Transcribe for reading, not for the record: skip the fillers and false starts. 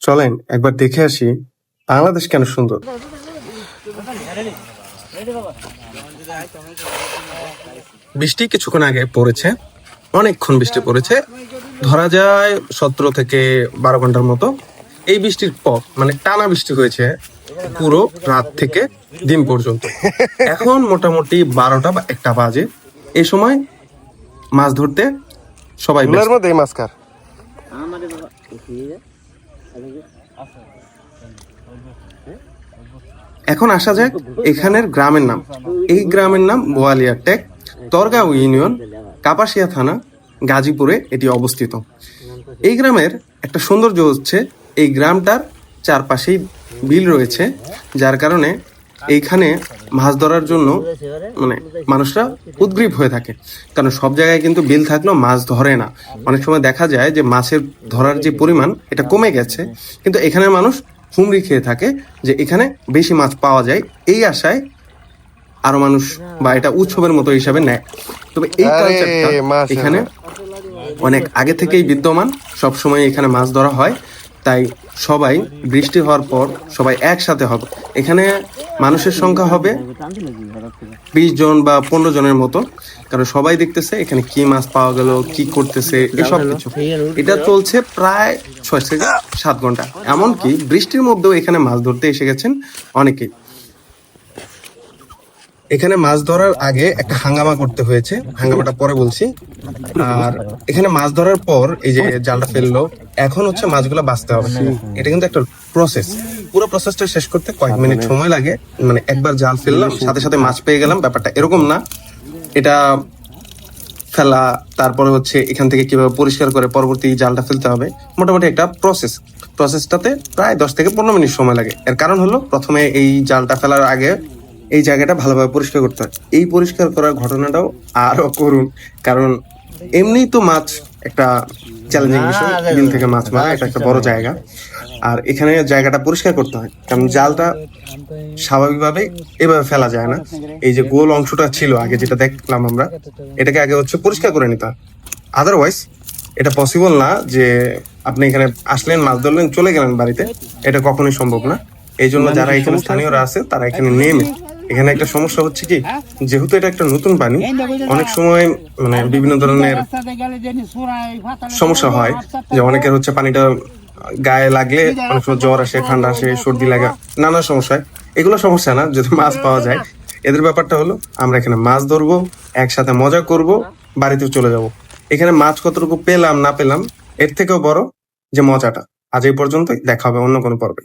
চলেন একবার দেখে আসি বাংলাদেশ কেন সুন্দর। বৃষ্টি কিছুক্ষণ আগে পড়েছে, অনেকক্ষণ বৃষ্টি পড়েছে, ধরা যায় 17 থেকে 12 ঘন্টার মতো। এই বৃষ্টির পর মানে টানা বৃষ্টি হয়েছে পুরো রাত থেকে দিন পর্যন্ত। এখন মোটামুটি 12টা বা 1টা বাজে। এই সময় মাছ ধরতে সবাই ব্যস্ত। মধ্যে মাছ কার এখন আসা যাক এখানের গ্রামের নাম। এই গ্রামের নাম বোয়ালিয়া টেক, তরগাঁও ইউনিয়ন, কাপাসিয়া থানা, গাজীপুরে এটি অবস্থিত। এই গ্রামের একটা সৌন্দর্য হচ্ছে এই গ্রামটার চারপাশেই বিল রয়েছে, যার কারণে এইখানে মাছ ধরার জন্য মানে মানুষরা উদগ্রীব হয়ে থাকে। কারণ সব জায়গায় কিন্তু বিল থাকলেও মাছ ধরে না। অনেক সময় দেখা যায় যে মাছের ধরার যে পরিমাণ এটা কমে গেছে, কিন্তু এখানের মানুষ হুমড়ি খেয়ে থাকে যে এখানে বেশি মাছ পাওয়া যায়, এই আশায় আরো মানুষ বা এটা উৎসবের মতো হিসাবে নেয়। তবে এই কালচারটা এখানে অনেক আগে থেকেই বিদ্যমান, সবসময় এখানে মাছ ধরা হয়। তাই সবাই বৃষ্টি হওয়ার পর সবাই একসাথে হবে। এখানে মানুষের সংখ্যা হবে 20 জন বা 15 জনের মতো, কারণ সবাই দেখতেছে এখানে কি মাছ পাওয়া গেল, কি করতেছে এসব কিছু। এটা চলছে প্রায় 6 থেকে 7 ঘন্টা। এমনকি বৃষ্টির মধ্যেও এখানে মাছ ধরতে এসে গেছেন অনেকেই। এখানে মাছ ধরার আগে একটা হাঙ্গামা করতে হয়েছে, হাঙ্গামাটা পরে বলছি। আর এখানে মাছ ধরার পর এই যে জালটা ফেললো, এখন হচ্ছে মাছগুলো বাছতে হবে। এটা কিন্তু একটা প্রসেস, পুরো প্রসেসটা শেষ করতে কয়েক মিনিট সময় লাগে। মানে একবার জাল ফেললাম সাথে সাথে মাছ পেয়ে গেলাম, ব্যাপারটা এরকম না। এটা ফেলা, তারপরে হচ্ছে এখান থেকে কিভাবে পরিষ্কার করে পরবর্তী জালটা ফেলতে হবে, মোটামুটি একটা প্রসেসটাতে প্রায় 10 থেকে 15 মিনিট সময় লাগে। এর কারণ হলো প্রথমে এই জালটা ফেলার আগে এই জায়গাটা ভালোভাবে পরিষ্কার করতে হয়। এই পরিষ্কার করার ঘটনাটাও আরো করুন, কারণ এমনিই তো মাছ একটা চ্যালেঞ্জিং বিষয়, বিল থেকে মাছ মারা এটা একটা বড় জায়গা। আর এখানে জায়গাটা পরিষ্কার করতে হয়, কারণ জালটা স্বাভাবিকভাবে এভাবে ফেলা যায় না। এই যে গোল অংশটা ছিল আগে যেটা দেখলাম আমরা, এটাকে আগে হচ্ছে পরিষ্কার করে নিতে হয়। আদারওয়াইজ এটা পসিবল না যে আপনি এখানে আসলেন, মাছ ধরলেন, চলে গেলেন বাড়িতে। এটা কখনোই সম্ভব না। এই জন্য যারা এখানে স্থানীয়রা আছে তারা এখানে নেমে, এখানে একটা সমস্যা হচ্ছে কি, যেহেতু এটা একটা নতুন পানি, অনেক সময় মানে বিভিন্ন ধরনের সমস্যা হয়। যে অনেকের হচ্ছে পানিটা গায়ে লাগলে অনেক সময় জ্বর আসে, ঠান্ডা আসে, সর্দি লাগা, নানা সমস্যা। এগুলো সমস্যা না যদি মাছ পাওয়া যায়। এদের ব্যাপারটা হলো আমরা এখানে মাছ ধরবো, একসাথে মজা করব, বাড়িতে চলে যাব। এখানে মাছ কতটুকু পেলাম না পেলাম এর থেকেও বড় যে মজাটা। আজ এই পর্যন্তই, দেখা হবে অন্য কোনো পর্বে।